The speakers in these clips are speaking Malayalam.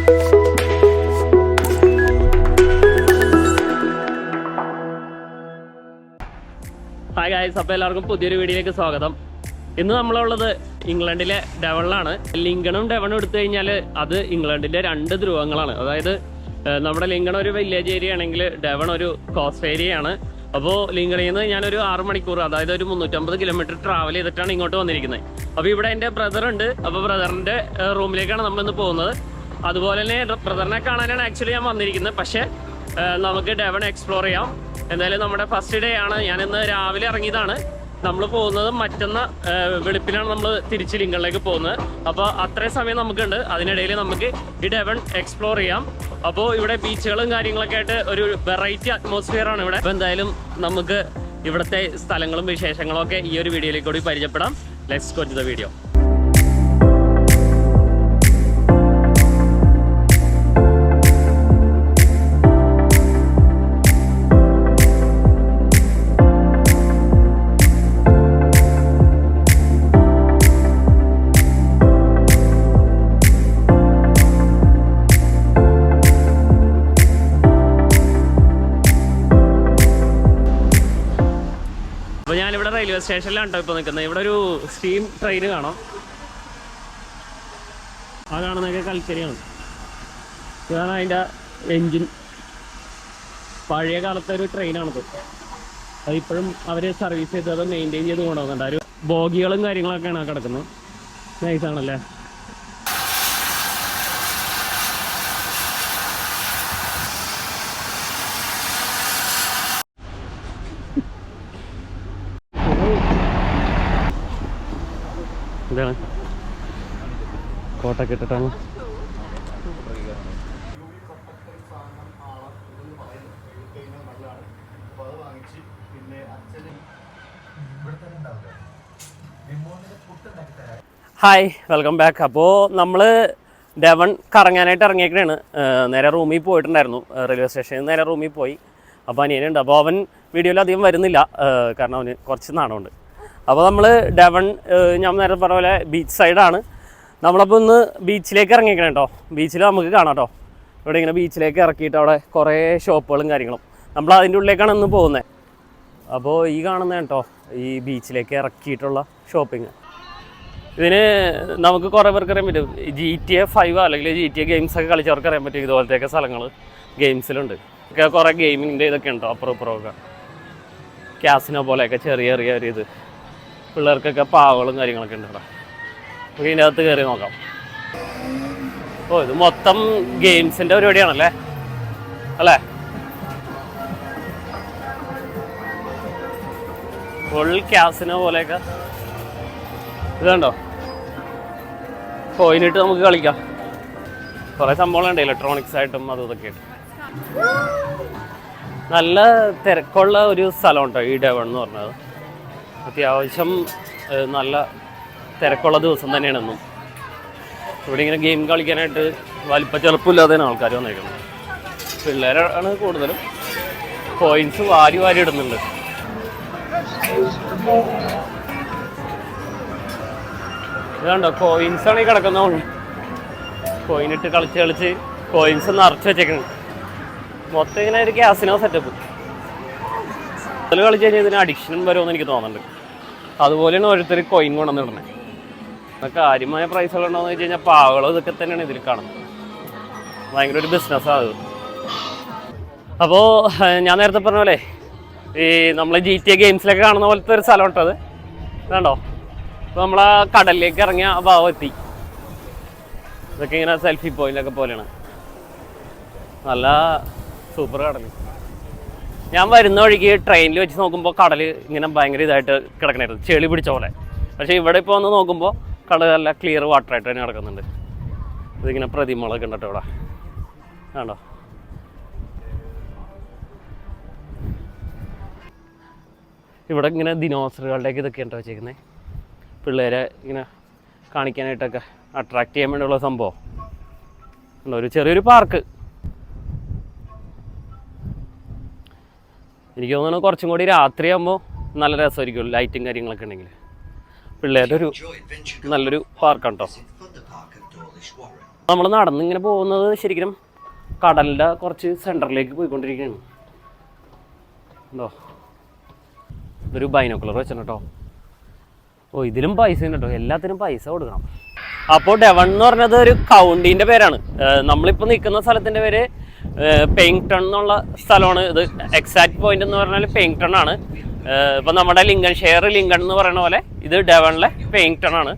ഹായ് ഗായ്സ്, അപ്പോൾ എല്ലാവർക്കും പുതിയൊരു വീഡിയോയിലേക്ക് സ്വാഗതം. ഇന്ന് നമ്മളുള്ളത് ഇംഗ്ലണ്ടിലെ ഡെവണിലാണ്. ലിങ്കണും ഡെവണും എടുത്തു കഴിഞ്ഞാൽ അത് ഇംഗ്ലണ്ടിന്റെ രണ്ട് ധ്രുവങ്ങളാണ്. അതായത് നമ്മുടെ ലിങ്കൺ ഒരു വില്ലേജ് ഏരിയ ആണെങ്കിൽ ഡെവൺ ഒരു കോസ്റ്റ് ഏരിയ ആണ്. അപ്പോൾ ലിങ്കണിൽ നിന്ന് ഞാനൊരു 6 മണിക്കൂർ, അതായത് ഒരു 350 കിലോമീറ്റർ ട്രാവൽ ചെയ്തിട്ടാണ് ഇങ്ങോട്ട് വന്നിരിക്കുന്നത്. അപ്പോൾ ഇവിടെ എൻ്റെ ബ്രദർ ഉണ്ട്. അപ്പോൾ ബ്രദറിൻ്റെ റൂമിലേക്കാണ് നമ്മളിന്ന് പോകുന്നത്. അതുപോലെ തന്നെ ബ്രദറിനെ കാണാനാണ് ആക്ച്വലി ഞാൻ വന്നിരിക്കുന്നത്. പക്ഷേ നമുക്ക് ഡെവൺ എക്സ്പ്ലോർ ചെയ്യാം. എന്തായാലും നമ്മുടെ ഫസ്റ്റ് ഡേ ആണ്. ഞാനിന്ന് രാവിലെ ഇറങ്ങിയതാണ്. നമ്മൾ പോകുന്നത് മറ്റന്ന വെളുപ്പിലാണ് നമ്മൾ തിരിച്ച് ലിങ്കണിലേക്ക് പോകുന്നത്. അപ്പോൾ അത്രയും സമയം നമുക്കുണ്ട്. അതിനിടയിൽ നമുക്ക് ഈ ഡെവൺ എക്സ്പ്ലോർ ചെയ്യാം. അപ്പോൾ ഇവിടെ ബീച്ചുകളും കാര്യങ്ങളൊക്കെ ആയിട്ട് ഒരു വെറൈറ്റി അറ്റ്മോസ്ഫിയർ ആണ് ഇവിടെ. അപ്പോൾ എന്തായാലും നമുക്ക് ഇവിടുത്തെ സ്ഥലങ്ങളും വിശേഷങ്ങളും ഒക്കെ ഈ ഒരു വീഡിയോയിലേക്ക് കൂടി പരിചയപ്പെടാം. Let's go to the video. അപ്പോൾ ഞാനിവിടെ റെയിൽവേ സ്റ്റേഷനിലാണ് കേട്ടോ ഇപ്പോൾ നിൽക്കുന്നത്. ഇവിടെ ഒരു സ്റ്റീം ട്രെയിൻ കാണാം. ആ കാണുന്നതൊക്കെ കൽക്കരിയാണ്. ഇതാണ് അതിൻ്റെ എൻജിൻ. പഴയ കാലത്തെ ഒരു ട്രെയിനാണത്. അതിപ്പോഴും അവർ സർവീസ് ചെയ്ത് അത് മെയിൻറ്റെയിൻ ചെയ്ത് കൊണ്ടുപോകുന്നുണ്ട്. ഒരു ബോഗികളും കാര്യങ്ങളൊക്കെയാണ് കിടക്കുന്നത്. നൈസാണല്ലേ. ഇതാണ് കോട്ടൊക്കെ ഇട്ടിട്ടാണ്. Hi, welcome back. അപ്പോൾ നമ്മൾ ഡെവൺ കറങ്ങാനായിട്ട് ഇറങ്ങിയേക്കാണ്. നേരെ റൂമിൽ പോയിട്ടുണ്ടായിരുന്നു. റെയിൽവേ സ്റ്റേഷനിൽ നേരെ റൂമിൽ പോയി. അപ്പോൾ അനിയനുണ്ട്. അപ്പോൾ അവൻ വീഡിയോയിൽ അധികം വരുന്നില്ല, കാരണം അവന് കുറച്ച് നാണമുണ്ട്. അപ്പോൾ നമ്മൾ ഡെവൺ, ഞാൻ നേരത്തെ പറഞ്ഞ പോലെ ബീച്ച് സൈഡാണ്. നമ്മളപ്പോൾ ഇന്ന് ബീച്ചിലേക്ക് ഇറങ്ങിക്കണം കേട്ടോ. ബീച്ചിൽ നമുക്ക് കാണാം കേട്ടോ. ഇവിടെ ഇങ്ങനെ ബീച്ചിലേക്ക് ഇറക്കിയിട്ട് അവിടെ കുറേ ഷോപ്പുകളും കാര്യങ്ങളും. നമ്മൾ അതിൻ്റെ ഉള്ളിലേക്കാണ് ഇന്ന് പോകുന്നത്. അപ്പോൾ ഈ കാണുന്നത് കേട്ടോ ഈ ബീച്ചിലേക്ക് ഇറക്കിയിട്ടുള്ള ഷോപ്പിംഗ്. ഇതിന് നമുക്ക് കുറേ പേർക്ക് അറിയാൻ പറ്റും. GTA 5 അല്ലെങ്കിൽ GTA ഗെയിംസൊക്കെ കളിച്ചവർക്ക് അറിയാൻ പറ്റും. ഇതുപോലത്തെയൊക്കെ സ്ഥലങ്ങൾ ഗെയിംസിലുണ്ട്. ഒക്കെ കുറേ ഗെയിമിങ്ങിൻ്റെ ഇതൊക്കെ ഉണ്ടോ അപ്പുറം ഇപ്പുറമൊക്കെ. ക്യാസിനോ പോലെയൊക്കെ ചെറിയ ചെറിയ ഒരു ഇത് പിള്ളേർക്കൊക്കെ പാവകളും കാര്യങ്ങളൊക്കെ ഉണ്ട് ഇവിടെ. നമുക്ക് ഇതിൻ്റെ അകത്ത് കയറി നോക്കാം. ഓ, ഇത് മൊത്തം ഗെയിംസിൻ്റെ പരിപാടിയാണല്ലേ അല്ലേ. ഫുൾ ക്യാസിനോ പോലെയൊക്കെ. ഇത് കണ്ടോ, കോയിനിട്ട് നമുക്ക് കളിക്കാം. കുറേ സംഭവങ്ങളുണ്ട് ഇലക്ട്രോണിക്സ് ആയിട്ടും അതും ഇതൊക്കെ ആയിട്ട്. നല്ല തിരക്കുള്ള ഒരു സ്ഥലം ഉണ്ടോ ഈ ഡെവൺ എന്ന് പറഞ്ഞത്. അത്യാവശ്യം നല്ല തിരക്കുള്ള ദിവസം തന്നെയാണ് എന്നും. ഇവിടെ ഇങ്ങനെ ഗെയിം കളിക്കാനായിട്ട് വലിപ്പ ചെറുപ്പമില്ലാതെയാണ് ആൾക്കാർ വന്നേക്കുന്നത്. പിള്ളേരാണ് കൂടുതലും. കോയിൻസ് വാരി വാരി ഇടുന്നുണ്ട്. ഇതുണ്ടോ, കോയിൻസാണ് ഈ കിടക്കുന്ന. കോയിനിട്ട് കളിച്ച് കളിച്ച് കോയിൻസ് നിറച്ച് വെച്ചേക്കണം. മൊത്തം ഇങ്ങനെ ഒരു ക്യാസിനോ സെറ്റപ്പ്. അതിൽ കളിച്ച് കഴിഞ്ഞാൽ ഇതിന് അഡിക്ഷനും വരുമെന്ന് എനിക്ക് തോന്നുന്നുണ്ട്. അതുപോലെയാണ് ഓരോരുത്തർ കോയിൻ കൊണ്ടുവന്ന് ഇടണേ. കാര്യമായ പ്രൈസുകളുണ്ടോയെന്ന് വെച്ച് കഴിഞ്ഞാൽ പാവകളും ഇതൊക്കെ തന്നെയാണ് ഇതിൽ കാണുന്നത്. ഭയങ്കര ഒരു ബിസിനസ്സാണ് അത്. അപ്പോൾ ഞാൻ നേരത്തെ പറഞ്ഞ പോലെ ഈ നമ്മൾ GTA ഗെയിംസിലൊക്കെ കാണുന്ന പോലത്തെ ഒരു സ്ഥലം ഇട്ടത് വേണ്ടോ. അപ്പോൾ നമ്മൾ ആ കടലിലേക്ക് ഇറങ്ങിയ ഭാവം എത്തി. ഇതൊക്കെ ഇങ്ങനെ സെൽഫി പോയിൻ്റൊക്കെ പോലെയാണ്. നല്ല സൂപ്പർ കടൽ. ഞാൻ വരുന്ന വഴിക്ക് ട്രെയിനിൽ വെച്ച് നോക്കുമ്പോൾ കടൽ ഇങ്ങനെ ഭയങ്കര ഇതായിട്ട് കിടക്കണായിരുന്നു, ചെളി പിടിച്ച പോലെ. പക്ഷേ ഇവിടെ ഇപ്പോൾ വന്ന് നോക്കുമ്പോൾ കടൽ നല്ല ക്ലിയർ വാട്ടറായിട്ട് തന്നെ കിടക്കുന്നുണ്ട്. ഇതിങ്ങനെ പ്രതിമകളൊക്കെ ഉണ്ട് കേട്ടോ ഇവിടെ. ആണോ, ഇവിടെ ഇങ്ങനെ ദിനോസറുകളുടെയൊക്കെ ഇതൊക്കെ ഉണ്ടോ വെച്ചേക്കുന്നത്. പിള്ളേരെ ഇങ്ങനെ കാണിക്കാനായിട്ടൊക്കെ അട്രാക്റ്റ് ചെയ്യാൻ വേണ്ടിയുള്ള സംഭവം ഉണ്ടോ. ഒരു ചെറിയൊരു പാർക്ക്. എനിക്ക് തോന്നുന്നു കുറച്ചും കൂടി രാത്രിയാകുമ്പോൾ നല്ല രസമായിരിക്കും, ലൈറ്റും കാര്യങ്ങളൊക്കെ ഉണ്ടെങ്കിൽ. പിള്ളേരുടെ ഒരു നല്ലൊരു പാർക്കാണ് കേട്ടോ. നമ്മൾ നടന്നിങ്ങനെ പോകുന്നത് ശരിക്കും കടലിൻ്റെ കുറച്ച് സെൻറ്ററിലേക്ക് പോയിക്കൊണ്ടിരിക്കുകയാണ്. ഉണ്ടോ, ഇതൊരു ബൈനോക്കുലർ വെച്ചിട്ടുണ്ട് കേട്ടോ. ഓ, ഇതിലും പൈസ ഉണ്ട് കേട്ടോ, എല്ലാത്തിനും പൈസ കൊടുക്കണം. അപ്പോൾ ഡെവൺ എന്ന് പറഞ്ഞത് ഒരു കൗണ്ടീൻ്റെ പേരാണ്. നമ്മളിപ്പോൾ നിൽക്കുന്ന സ്ഥലത്തിൻ്റെ പേര് പെയിങ്ടൺ എന്നുള്ള സ്ഥലമാണ്. ഇത് എക്സാക്ട് പോയിന്റ് എന്ന് പറഞ്ഞാൽ പെയിങ്ടൺ ആണ്. ഇപ്പം നമ്മുടെ ലിങ്കൺഷെയർ ലിങ്കൺ എന്ന് പറയുന്ന പോലെ ഇത് ഡെവണിലെ പെയിങ്ടൺ ആണ്.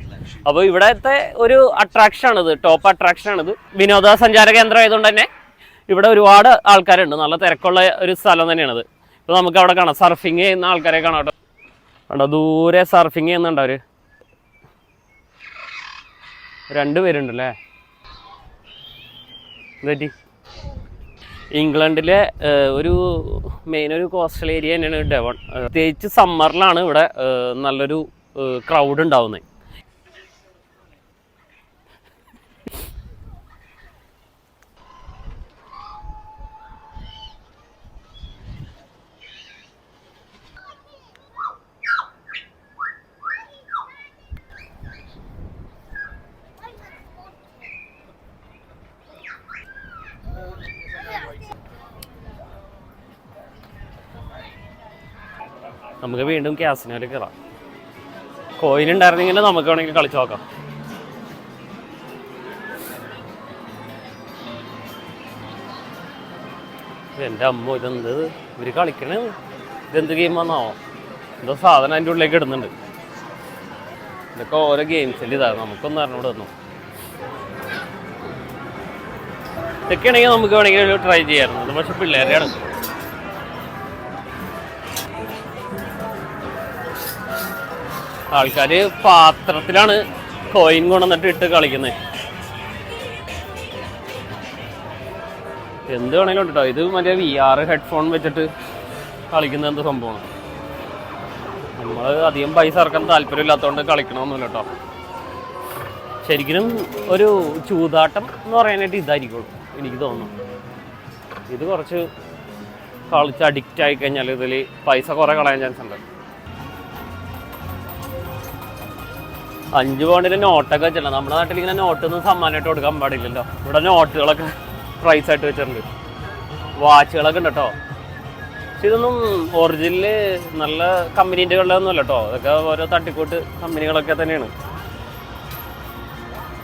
അപ്പോൾ ഇവിടത്തെ ഒരു അട്രാക്ഷനാണിത്, ടോപ്പ് അട്രാക്ഷനാണിത്. വിനോദസഞ്ചാര കേന്ദ്രം ആയതുകൊണ്ട് തന്നെ ഇവിടെ ഒരുപാട് ആൾക്കാരുണ്ട്. നല്ല തിരക്കുള്ള ഒരു സ്ഥലം തന്നെയാണിത്. ഇപ്പോൾ നമുക്ക് അവിടെ കാണാം, സർഫിങ് ചെയ്യുന്ന ആൾക്കാരെ കാണാം കേട്ടോ. കണ്ടോ, ദൂരെ സർഫിങ് ചെയ്യുന്നുണ്ട് അവർ. 2 പേരുണ്ടല്ലേ. ഇതെറ്റി ഇംഗ്ലണ്ടിലെ ഒരു മെയിൻ ഒരു കോസ്റ്റൽ ഏരിയ തന്നെയാണ് ഡെവൺ. പ്രത്യേകിച്ച് സമ്മറിലാണ് ഇവിടെ നല്ലൊരു ക്രൗഡ് ഉണ്ടാവുന്നത്. നമുക്ക് വീണ്ടും ക്യാസിനോയിൽ കയറാം. കോയിൻ ഉണ്ടായിരുന്നെങ്കിൽ നമുക്ക് വേണമെങ്കിൽ കളിച്ചു നോക്കാം. എൻ്റെ അമ്മ, ഇതെന്ത് ഇവർ കളിക്കണേ, ഇതെന്ത് ഗെയിമാണെന്നാവോ? എന്തോ സാധനം അതിൻ്റെ ഉള്ളിലേക്ക് ഇടുന്നുണ്ട്. ഇതൊക്കെ ഓരോ ഗെയിംസിൽ ഇതാണ്, നമുക്കൊന്നും അറിഞ്ഞൂടെ തന്നു. ഇതൊക്കെയാണെങ്കിൽ നമുക്ക് വേണമെങ്കിൽ ട്രൈ ചെയ്യാറുണ്ട്. പക്ഷെ പിള്ളേരെയാണ്. ആൾക്കാർ പാത്രത്തിലാണ് കോയിൻ കൊണ്ടുവന്നിട്ട് ഇട്ട് കളിക്കുന്നത്. എന്ത് വേണമെങ്കിലും ഉണ്ട് കേട്ടോ. ഇത് മറ്റേ VR ഹെഡ്ഫോൺ വെച്ചിട്ട് കളിക്കുന്ന എന്ത് സംഭവമാണ്. നമ്മൾ അധികം പൈസ ഇറക്കാൻ താല്പര്യമില്ലാത്തതുകൊണ്ട് കളിക്കണമെന്നില്ല കേട്ടോ. ശരിക്കും ഒരു ചൂതാട്ടം എന്ന് പറയാനായിട്ട് ഇതായിരിക്കുള്ളൂ എനിക്ക് തോന്നുന്നു. ഇത് കുറച്ച് കളിച്ച് അഡിക്റ്റ് ആയി കഴിഞ്ഞാൽ ഇതിൽ പൈസ കുറേ കളയാൻ ചാൻസ് ഉണ്ട്. 5 പൗണ്ടിൻ്റെ നോട്ടൊക്കെ വെച്ചിട്ടുണ്ട്. നമ്മുടെ നാട്ടിൽ ഇങ്ങനെ നോട്ടൊന്നും സമ്മാനമായിട്ട് കൊടുക്കാൻ പാടില്ലല്ലോ. ഇവിടെ നോട്ടുകളൊക്കെ പ്രൈസ് ആയിട്ട് വെച്ചിട്ടുണ്ട്. വാച്ചുകളൊക്കെ ഉണ്ട് കേട്ടോ. പക്ഷെ ഇതൊന്നും ഒറിജിനൽ നല്ല കമ്പനീൻ്റെകളിലൊന്നും അല്ല കേട്ടോ. അതൊക്കെ ഓരോ തട്ടിക്കൂട്ട് കമ്പനികളൊക്കെ തന്നെയാണ്.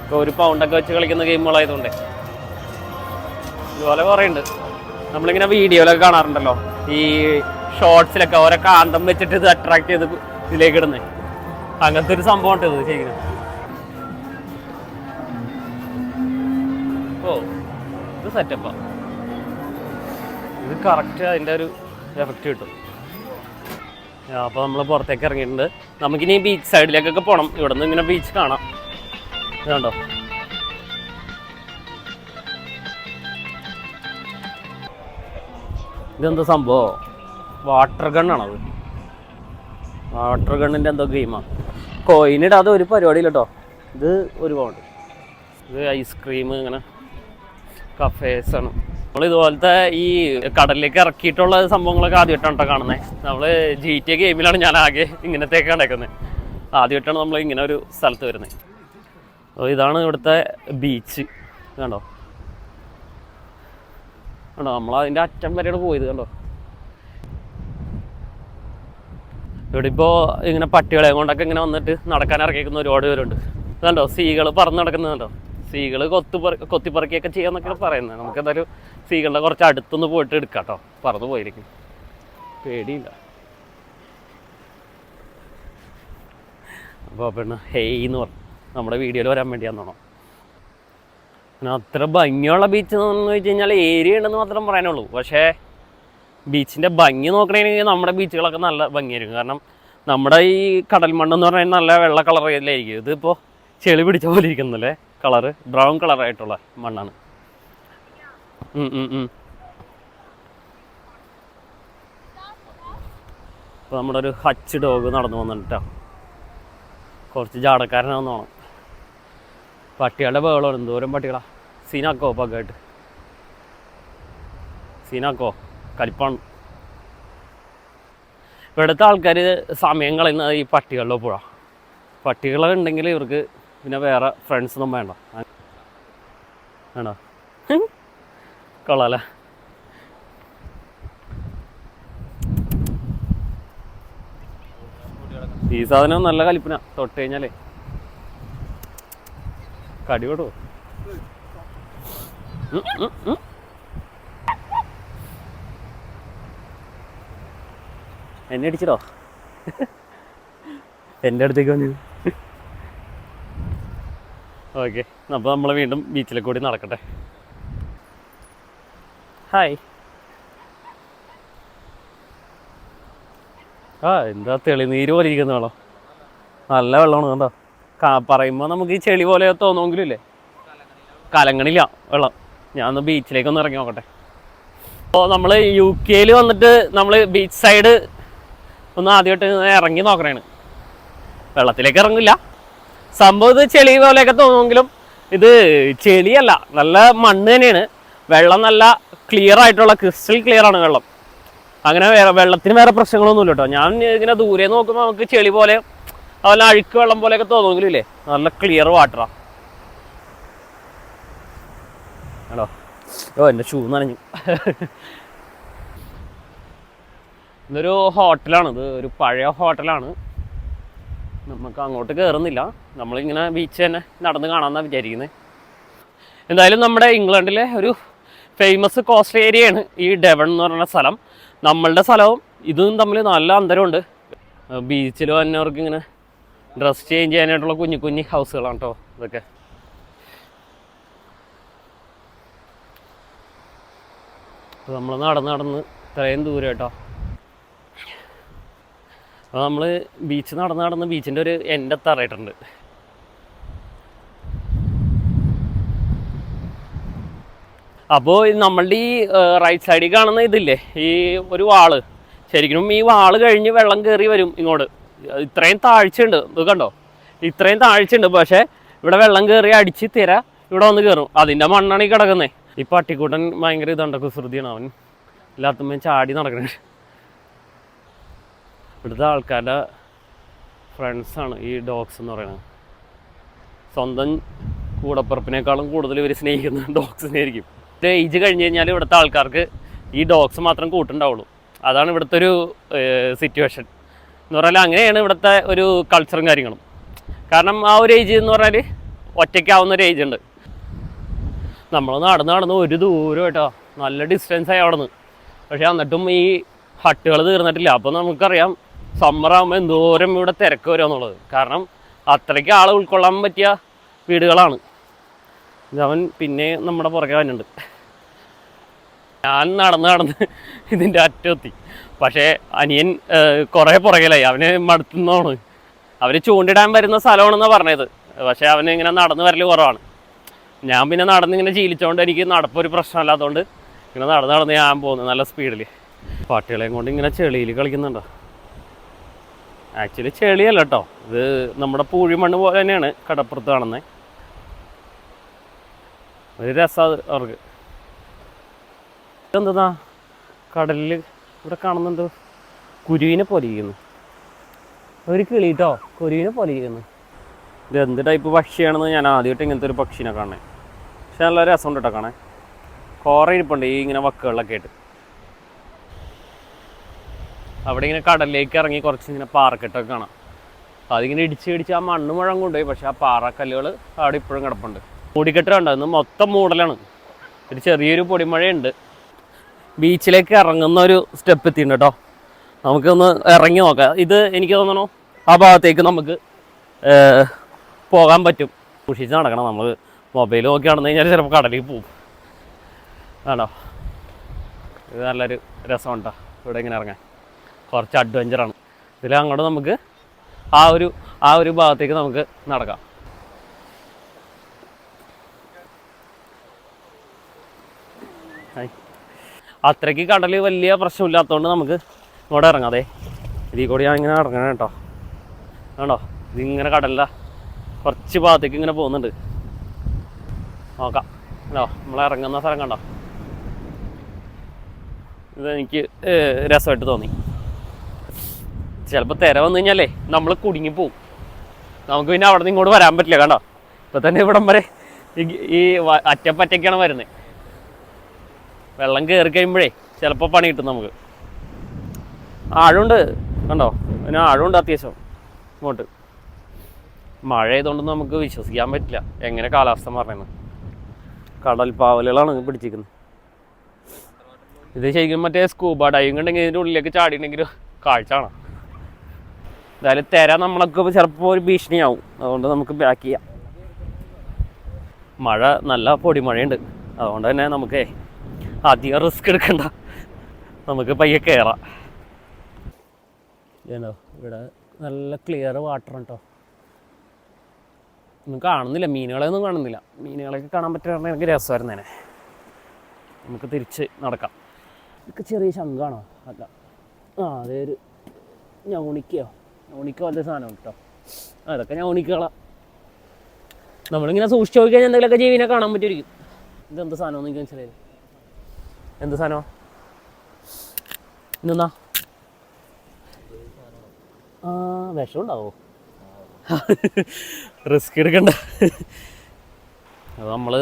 ഇപ്പോൾ 1 പൗണ്ടൊക്കെ വെച്ച് കളിക്കുന്ന ഗെയിമുകളായതുകൊണ്ട് ഇതുപോലെ കുറേ ഉണ്ട്. നമ്മളിങ്ങനെ വീഡിയോയിലൊക്കെ കാണാറുണ്ടല്ലോ, ഈ ഷോർട്സിലൊക്കെ ഓരോ കാന്തം വെച്ചിട്ട് ഇത് അട്രാക്ട് ചെയ്ത് ഇതിലേക്ക് ഇടുന്നത്. അങ്ങനത്തെ ഒരു സംഭവം ഉണ്ട് ഇത് ചെയ്യുന്നത്. ഓ, ഇത് സെറ്റപ്പാ. ഇത് കറക്റ്റ് അതിൻ്റെ ഒരു എഫക്റ്റ് കിട്ടും. അപ്പോൾ നമ്മൾ പുറത്തേക്ക് ഇറങ്ങിയിട്ടുണ്ട്. നമുക്കിനി ബീച്ച് സൈഡിലേക്കൊക്കെ പോകണം. ഇവിടെ നിന്ന് ഇങ്ങനെ ബീച്ച് കാണാം. ഇതുണ്ടോ, ഇതെന്താ സംഭവം? വാട്ടർ ഗണ്ണാണത്. വാട്ടർ ഗണ്ണിൻ്റെ എന്തോ ഗെയിമാണ്. കോയിനിടാതെ ഒരു പരിപാടിയില്ല കേട്ടോ. ഇത് 1 പൗണ്ട്. ഇത് ഐസ്ക്രീം, ഇങ്ങനെ കഫേസാണ്. നമ്മൾ ഇതുപോലത്തെ ഈ കടലിലേക്ക് ഇറക്കിയിട്ടുള്ള സംഭവങ്ങളൊക്കെ ആദ്യമായിട്ടാണ് കേട്ടോ കാണുന്നത്. നമ്മൾ GTA ഗെയിമിലാണ് ഞാൻ ആകെ ഇങ്ങനത്തെയൊക്കെ കണ്ടേക്കുന്നത്. ആദ്യമായിട്ടാണ് നമ്മൾ ഇങ്ങനെ ഒരു സ്ഥലത്ത് വരുന്നത്. അപ്പോൾ ഇതാണ് ഇവിടുത്തെ ബീച്ച്. കണ്ടോ കണ്ടോ, നമ്മളതിൻ്റെ അറ്റം വരെയാണ് പോയത്. കണ്ടോ, ഇവിടെ ഇപ്പോൾ ഇങ്ങനെ പട്ടികളെ കൊണ്ടൊക്കെ ഇങ്ങനെ വന്നിട്ട് നടക്കാൻ ഇറക്കിക്കുന്ന ഒരുപാട് പേരുണ്ട്. കണ്ടോ, സീകൾ പറന്ന് നടക്കുന്നുണ്ടോ. സീകൾ കൊത്തിപ്പറക്കിയൊക്കെ ചെയ്യാന്നൊക്കെയാണ് പറയുന്നത്. നമുക്ക് എന്തായാലും സീകളുടെ കുറച്ച് അടുത്തൊന്ന് പോയിട്ട് എടുക്കാം കേട്ടോ. പറന്ന് പോയിരിക്കും, പേടിയില്ല. അപ്പോൾ പിന്നെ ഹെയ് എന്ന് പറഞ്ഞു നമ്മുടെ വീഡിയോയിൽ വരാൻ വേണ്ടിയാണെന്നോ. പിന്നെ അത്ര ഭംഗിയുള്ള ബീച്ച് എന്ന് വെച്ച് കഴിഞ്ഞാൽ ഏരിയ ഉണ്ടെന്ന് മാത്രം പറയാനുള്ളൂ. പക്ഷേ ബീച്ചിൻ്റെ ഭംഗി നോക്കണമെങ്കിൽ നമ്മുടെ ബീച്ചുകളൊക്കെ നല്ല ഭംഗിയായിരിക്കും. കാരണം നമ്മുടെ ഈ കടൽ മണ്ണെന്ന് പറഞ്ഞാൽ നല്ല വെള്ള കളറിലായിരിക്കും. ഇതിപ്പോൾ ചെളി പിടിച്ച പോലെ ഇരിക്കുന്നല്ലേ കളറ്, ബ്രൗൺ കളറായിട്ടുള്ള മണ്ണാണ്. ഇപ്പോൾ നമ്മുടെ ഒരു ഹച്ച് ഡോഗ് നടന്നു വന്നിട്ടോ. കുറച്ച് ജാടക്കാരനാണെന്ന് തോന്നും. പട്ടികളുടെ ബഹളമാണ്. എന്തോരം പട്ടികളാ. സീനാക്കോ പക്കായിട്ട് സീനാക്കോ കലിപ്പാണ്. ഇവിടുത്തെ ആൾക്കാർ സമയം കളയുന്നത് ഈ പട്ടികളുടെ പുഴ. പട്ടികളുണ്ടെങ്കിൽ ഇവർക്ക് പിന്നെ വേറെ ഫ്രണ്ട്സൊന്നും വേണ്ട. ആണോ? കൊള്ളാല്ലേ? ഈ സാധനം നല്ല കലിപ്പന, തൊട്ട് കഴിഞ്ഞാലേ കടി കൊടുവോ? എന്നെ അടിച്ചിടോ? എൻ്റെ അടുത്തേക്ക് വന്നു. ഓക്കെ, അപ്പോൾ നമ്മൾ വീണ്ടും ബീച്ചിലെ കൂടി നടക്കട്ടെ. ഹായ്. എന്താ തെളിനീര് പോലെ ഇരിക്കുന്ന വെള്ളം, നല്ല വെള്ളമാണ്. കണ്ടോ? പറയുമ്പോൾ നമുക്ക് ഈ ചെളി പോലെ തോന്നുമെങ്കിലും ഇല്ലേ, കലങ്ങണില്ല വെള്ളം. ഞാനൊന്ന് ബീച്ചിലേക്കൊന്ന് ഇറങ്ങി നോക്കട്ടെ. അപ്പോൾ നമ്മൾ UK വന്നിട്ട് നമ്മൾ ബീച്ച് സൈഡ് ഒന്ന് ആദ്യമായിട്ട് ഇറങ്ങി നോക്കണേണ്. വെള്ളത്തിലേക്ക് ഇറങ്ങില്ല, സംഭവം ഇത് ചെളി പോലെയൊക്കെ തോന്നുമെങ്കിലും ഇത് ചെളിയല്ല, നല്ല മണ്ണ് തന്നെയാണ്. വെള്ളം നല്ല ക്ലിയർ ആയിട്ടുള്ള ക്രിസ്റ്റൽ ക്ലിയർ ആണ് വെള്ളം. അങ്ങനെ വെള്ളത്തിന് വേറെ പ്രശ്നങ്ങളൊന്നുമില്ല കേട്ടോ. ഞാൻ ഇങ്ങനെ ദൂരെ നോക്കുമ്പോൾ നമുക്ക് ചെളി പോലെ അതുപോലെ അഴുക്ക് വെള്ളം പോലെയൊക്കെ തോന്നുമെങ്കിലും ഇല്ലേ, നല്ല ക്ലിയർ വാട്ടറാണ്. ഹലോ. എൻ്റെ ഷൂ നനഞ്ഞു. ഇതൊരു ഹോട്ടലാണ്, ഇത് ഒരു പഴയ ഹോട്ടലാണ്. നമുക്ക് അങ്ങോട്ട് കയറുന്നില്ല, നമ്മളിങ്ങനെ ബീച്ച് തന്നെ നടന്ന് കാണാമെന്നാണ് വിചാരിക്കുന്നത്. എന്തായാലും നമ്മുടെ ഇംഗ്ലണ്ടിലെ ഒരു ഫേമസ് കോസ്റ്റ് ഏരിയയാണ് ഈ ഡെവൺ എന്ന് പറയുന്ന സ്ഥലം. നമ്മളുടെ സ്ഥലവും ഇതും തമ്മിൽ നല്ല അന്തരമുണ്ട്. ബീച്ചിൽ വന്നവർക്ക് ഇങ്ങനെ ഡ്രസ് ചേഞ്ച് ചെയ്യാനായിട്ടുള്ള കുഞ്ഞു കുഞ്ഞു ഹൗസുകളാണ് കേട്ടോ ഇതൊക്കെ. നമ്മൾ നടന്ന് ഇത്രയും ദൂരം കേട്ടോ. അപ്പോൾ നമ്മൾ ബീച്ച് നടന്ന് ബീച്ചിൻ്റെ ഒരു എൻഡെത്താറായിട്ടുണ്ട്. അപ്പോൾ നമ്മളുടെ ഈ റൈറ്റ് സൈഡിൽ കാണുന്ന ഇതില്ലേ, ഈ ഒരു വാള്, ശരിക്കും ഈ വാള് കഴിഞ്ഞ് വെള്ളം കയറി വരും ഇങ്ങോട്ട്. ഇത്രയും താഴ്ചയുണ്ട്, ഇത് കണ്ടോ, ഇത്രയും താഴ്ചയുണ്ട്. പക്ഷേ ഇവിടെ വെള്ളം കയറി അടിച്ച് തിര ഇവിടെ വന്ന് കയറും. അതിൻ്റെ മണ്ണാണ് ഈ കിടക്കുന്നത്. ഈ പട്ടിക്കൂട്ടൻ ഭയങ്കര ഇതുണ്ട്, കുസൃതിയാണ്. അവൻ എല്ലാത്തുമ്പോൾ ചാടി നടക്കണേ. ഇവിടുത്തെ ആൾക്കാരുടെ ഫ്രണ്ട്സാണ് ഈ ഡോഗ്സ് എന്ന് പറയുന്നത്. സ്വന്തം കൂടപ്പുറപ്പിനേക്കാളും കൂടുതൽ ഇവർ സ്നേഹിക്കുന്ന ഡോഗ്സിനെ ആയിരിക്കും. ഏജ് കഴിഞ്ഞ് കഴിഞ്ഞാൽ ഇവിടുത്തെ ആൾക്കാർക്ക് ഈ ഡോഗ്സ് മാത്രം കൂട്ടുണ്ടാവുള്ളൂ. അതാണ് ഇവിടുത്തെ ഒരു സിറ്റുവേഷൻ എന്ന് പറഞ്ഞാൽ. അങ്ങനെയാണ് ഇവിടുത്തെ ഒരു കൾച്ചറും കാര്യങ്ങളും. കാരണം ആ ഒരു ഏജ് എന്ന് പറഞ്ഞാൽ ഒറ്റയ്ക്കാവുന്ന ഒരു ഏജ് ഉണ്ട്. നമ്മൾ നടന്ന് ഒരു ദൂരം കേട്ടോ, നല്ല ഡിസ്റ്റൻസായി അവിടെ നിന്ന്. പക്ഷേ എന്നിട്ടും ഈ ഹട്ടുകൾ തീർന്നിട്ടില്ല. അപ്പോൾ നമുക്കറിയാം സമ്മറാകുമ്പോൾ എന്തോരം ഇവിടെ തിരക്ക് വരിക എന്നുള്ളത്. കാരണം അത്രയ്ക്ക് ആൾ ഉൾക്കൊള്ളാൻ പറ്റിയ വീടുകളാണ്. അവൻ പിന്നെ നമ്മുടെ പുറകെ വന്നുണ്ട്. ഞാൻ നടന്ന് ഇതിൻ്റെ അറ്റമെത്തി. പക്ഷേ അനിയൻ കുറേ പുറകിലായി. അവന് മടുത്തുന്നതാണ്. അവർ ചൂണ്ടിടാൻ വരുന്ന സ്ഥലമാണെന്നാണ് പറഞ്ഞത്. പക്ഷേ അവന് ഇങ്ങനെ നടന്ന് വരൽ കുറവാണ്. ഞാൻ പിന്നെ നടന്നിങ്ങനെ ശീലിച്ചുകൊണ്ട് എനിക്ക് നടപ്പൊരു പ്രശ്നമല്ലാത്തതുകൊണ്ട് ഇങ്ങനെ നടന്ന് ഞാൻ പോകുന്നത് നല്ല സ്പീഡിൽ. പാട്ടികളെയും കൊണ്ട് ഇങ്ങനെ ചെളിയിൽ കളിക്കുന്നുണ്ടോ? ആക്ച്വലി ചെളിയല്ല കേട്ടോ, ഇത് നമ്മുടെ പൂഴിമണ്ണ് പോലെ തന്നെയാണ് കടപ്പുറത്ത് കാണുന്നത്. ഒരു രസമാണ് അവർക്ക്. എന്താ കടലിൽ ഇവിടെ കാണുന്നുണ്ട്, കുരുവിനെ പോലെ ഇരിക്കുന്നു. ഒരു കിളി കേട്ടോ, കുരുവിനെ പോലെ ഇരിക്കുന്നു. ഇത് എന്ത് ടൈപ്പ് പക്ഷിയാണെന്ന് ഞാൻ ആദ്യമായിട്ട് ഇങ്ങനത്തെ ഒരു പക്ഷീനെ കാണണേ. പക്ഷെ നല്ല രസമുണ്ട് കേട്ടോ കാണാൻ. കുറേ ഇരിപ്പുണ്ട് ഈ ഇങ്ങനെ വക്കുകളിലൊക്കെ ആയിട്ട്. അവിടെ ഇങ്ങനെ കടലിലേക്ക് ഇറങ്ങി കുറച്ച് ഇങ്ങനെ പാറക്കെട്ടൊക്കെ കാണാം. അതിങ്ങനെ ഇടിച്ച് ആ മണ്ണ് മുഴുവൻ കൊണ്ടുപോയി. പക്ഷെ ആ പാറക്കല്ലുകൾ അവിടെ ഇപ്പോഴും കിടപ്പുണ്ട്. മൂടിക്കെട്ട് കണ്ടോ, ഇന്ന് മൊത്തം മൂടലാണ്. ഒരു ചെറിയൊരു പൊടിമഴയുണ്ട്. ബീച്ചിലേക്ക് ഇറങ്ങുന്ന ഒരു സ്റ്റെപ്പ് എത്തിയിട്ടുണ്ട് കേട്ടോ. നമുക്കൊന്ന് ഇറങ്ങി നോക്കാം. ഇത് എനിക്ക് തോന്നണു ആ ഭാഗത്തേക്ക് നമുക്ക് പോകാൻ പറ്റും. സൂക്ഷിച്ച് നടക്കണം. നമ്മൾ മൊബൈൽ നോക്കി നടന്നു കഴിഞ്ഞാൽ ചിലപ്പോൾ കടലിൽ പോവും. ആണോ? ഇത് നല്ലൊരു രസമുണ്ട് കേട്ടോ ഇവിടെ ഇങ്ങനെ ഇറങ്ങാൻ. കുറച്ച് അഡ്വഞ്ചറാണ്. ഇതിൽ അങ്ങോട്ട് നമുക്ക് ആ ഒരു ഭാഗത്തേക്ക് നമുക്ക് നടക്കാം. അത്രയ്ക്ക് കടൽ വലിയ പ്രശ്നമില്ലാത്തതുകൊണ്ട് നമുക്ക് ഇങ്ങോട്ട് ഇറങ്ങാം. അതെ, ഇതിൽ കൂടി ഞാൻ ഇങ്ങനെ ഇറങ്ങണം കേട്ടോ. ആണോ? ഇതിങ്ങനെ കടലില്ല കുറച്ച് ഭാഗത്തേക്ക് ഇങ്ങനെ പോകുന്നുണ്ട്. നോക്കാം. ആണോ? നമ്മൾ ഇറങ്ങുന്ന സ്ഥലം കണ്ടോ? ഇതെനിക്ക് രസമായിട്ട് തോന്നി. ചിലപ്പോൾ തിര വന്നു കഴിഞ്ഞാലേ നമ്മൾ കുടുങ്ങിപ്പോവും. നമുക്ക് പിന്നെ അവിടെ നിന്ന് ഇങ്ങോട്ട് വരാൻ പറ്റില്ല. കണ്ടോ? ഇപ്പം തന്നെ ഇവിടം വരെ ഈ അറ്റപ്പറ്റയ്ക്കാണ് വരുന്നത്. വെള്ളം കയറി കഴിയുമ്പോഴേ ചിലപ്പോൾ പണി കിട്ടും നമുക്ക്. ആഴമുണ്ട് കണ്ടോ, പിന്നെ ആഴമുണ്ട് അത്യാവശ്യം ഇങ്ങോട്ട്. മഴ ആയതുകൊണ്ടൊന്നും നമുക്ക് വിശ്വസിക്കാൻ പറ്റില്ല എങ്ങനെ കാലാവസ്ഥ പറയുന്നത്. കടൽ പാവലുകളാണ് പിടിച്ചിരിക്കുന്നത്. ഇത് ശരിക്കും മറ്റേ സ്കൂബ ഡൈവിംഗ് ഉണ്ടെങ്കിൽ ഇതിൻ്റെ ഉള്ളിലേക്ക് ചാടിയിട്ടുണ്ടെങ്കിൽ കാഴ്ച കാണാം. എന്തായാലും തിര നമ്മളൊക്കെ ചിലപ്പോൾ ഒരു ഭീഷണിയാവും, അതുകൊണ്ട് നമുക്ക് ബാക്ക് ചെയ്യാം. മഴ നല്ല പൊടിമഴയുണ്ട്, അതുകൊണ്ട് തന്നെ നമുക്ക് അധികം റിസ്ക് എടുക്കണ്ട, നമുക്ക് പയ്യെ കയറാം. ഏതോ ഇവിടെ നല്ല ക്ലിയർ വാട്ടർ കേട്ടോ. ഒന്നും കാണുന്നില്ല, മീനുകളെയൊന്നും കാണുന്നില്ല. മീനുകളെയൊക്കെ കാണാൻ പറ്റുകയാണെങ്കിൽ എനിക്ക് രസമായിരുന്നേനെ. നമുക്ക് തിരിച്ച് നടക്കാം. ഇതൊക്കെ ചെറിയ ശംഖാണോ? അല്ല, അതേ ഒരു ഞൗണിക്കോ പോലത്തെ സാധനം കേട്ടോ. അതൊക്കെ ഞൗണിക്കളാണ്. നമ്മളിങ്ങനെ സൂക്ഷിച്ച് നോക്കി കഴിഞ്ഞാൽ എന്തെങ്കിലുമൊക്കെ ജീവിനെ കാണാൻ പറ്റുമായിരിക്കും. ഇതെന്ത് സാധനമെന്ന് എനിക്ക് മനസ്സിലായില്ല. എന്ത് സാധനമോ ഇന്നെന്നാ? വിഷം ഉണ്ടാവോ? റിസ്ക് എടുക്കണ്ട. അത് നമ്മൾ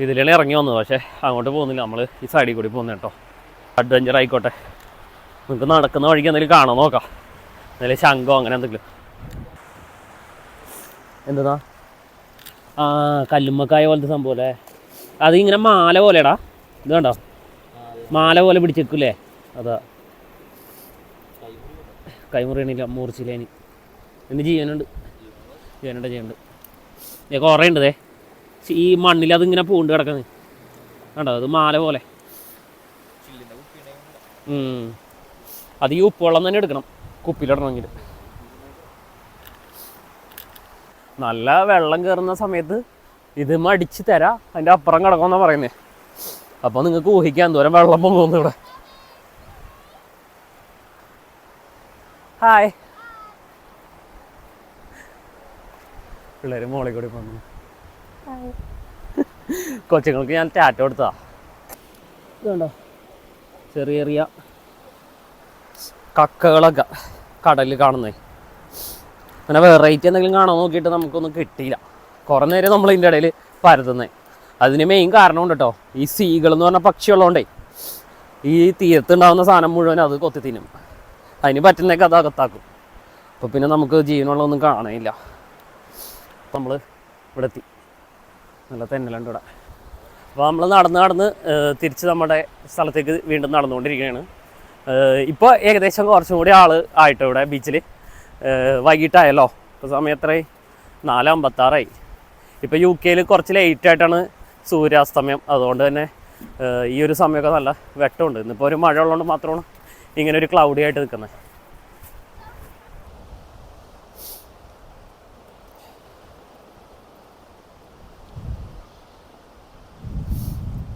ഇതിലാണ് ഇറങ്ങി വന്നത്, പക്ഷേ അങ്ങോട്ട് പോകുന്നില്ല, നമ്മൾ ഈ സൈഡിൽ കൂടി പോകുന്നത് കേട്ടോ. അഡ്വഞ്ചർ ആയിക്കോട്ടെ. നമുക്ക് നടക്കുന്ന വഴിക്ക് എന്തെങ്കിലും കാണാൻ നോക്കാം, എന്തെങ്കിലും ശംഖോ അങ്ങനെ എന്തെങ്കിലും. എന്താ കല്ലുമ്മക്കായ പോലത്തെ സംഭവം അല്ലേ? അതിങ്ങനെ മാല പോലെടാ, ഇത് കണ്ടോ, മാല പോലെ പിടിച്ചേക്കൂലേ? അതാ കൈമുറിയണില്ല, മൂർച്ചില്ലേനി. എന്ത് ജീവനുണ്ട്, ജീവനുണ്ട്. കുറേ ഉണ്ട് ദേ ഈ മണ്ണിൽ അതിങ്ങനെ പൂണ്ട് കിടക്കുന്നത് കണ്ടോ, അത് മാല പോലെ. അത് ഈ ഉപ്പുവെള്ളം തന്നെ എടുക്കണം കുപ്പിയിലിടണമെങ്കിൽ. നല്ല വെള്ളം കയറുന്ന സമയത്ത് ഇത് മടിച്ച് തരാം, അതിൻ്റെ അപ്പുറം കിടക്കുമെന്നാണ് പറയുന്നത്. അപ്പോൾ നിങ്ങൾക്ക് ഊഹിക്കാൻ എന്തോരം വെള്ളം പോകുന്നു ഇവിടെ. ഹായ്, പിള്ളേർ മോളിൽ കൂടി വന്നു. കൊച്ചുങ്ങൾക്ക് ഞാൻ ടാറ്റ കൊടുത്തതാ. ഇതുണ്ടോ ചെറിയ ചെറിയ കക്കകളൊക്കെ കടലിൽ കാണുന്നേ. അങ്ങനെ വെറൈറ്റി എന്തെങ്കിലും കാണാൻ നോക്കിയിട്ട് നമുക്കൊന്നും കിട്ടിയില്ല. കുറേ നേരം നമ്മൾ ഇതിൻ്റെ ഇടയിൽ പരതുന്നത്. അതിന് മെയിൻ കാരണമുണ്ട് കേട്ടോ. ഈ സീകൾ എന്ന് പറഞ്ഞ പക്ഷിയുള്ളതുകൊണ്ടേ ഈ തീരത്തുണ്ടാകുന്ന സാധനം മുഴുവൻ അത് കൊത്തി തിന്നും. അതിന് പറ്റുന്നതൊക്കെ അത് അകത്താക്കും. അപ്പോൾ പിന്നെ നമുക്ക് ജീവനുള്ളതൊന്നും കാണാനില്ല. നമ്മൾ ഇവിടെ എത്തി. നല്ല തെന്നലുണ്ട് ഇവിടെ. അപ്പോൾ നമ്മൾ നടന്ന് തിരിച്ച് നമ്മുടെ സ്ഥലത്തേക്ക് വീണ്ടും നടന്നുകൊണ്ടിരിക്കുകയാണ്. ഇപ്പോൾ ഏകദേശം കുറച്ചും കൂടി ആൾ ആയിട്ട് ഇവിടെ ബീച്ചിൽ. വൈകിട്ടായല്ലോ, ഇപ്പോൾ സമയം എത്രയായി? 4:56. ഇപ്പോൾ UK കുറച്ച് ലേറ്റായിട്ടാണ് സൂര്യാസ്തമയം. അതുകൊണ്ട് തന്നെ ഈ ഒരു സമയമൊക്കെ നല്ല വെട്ടമുണ്ട്. ഇന്നിപ്പോൾ ഒരു മഴ ഉള്ളതുകൊണ്ട് മാത്രമാണ് ഇങ്ങനെ ഒരു ക്ലൗഡി ആയിട്ട് നിൽക്കുന്നത്.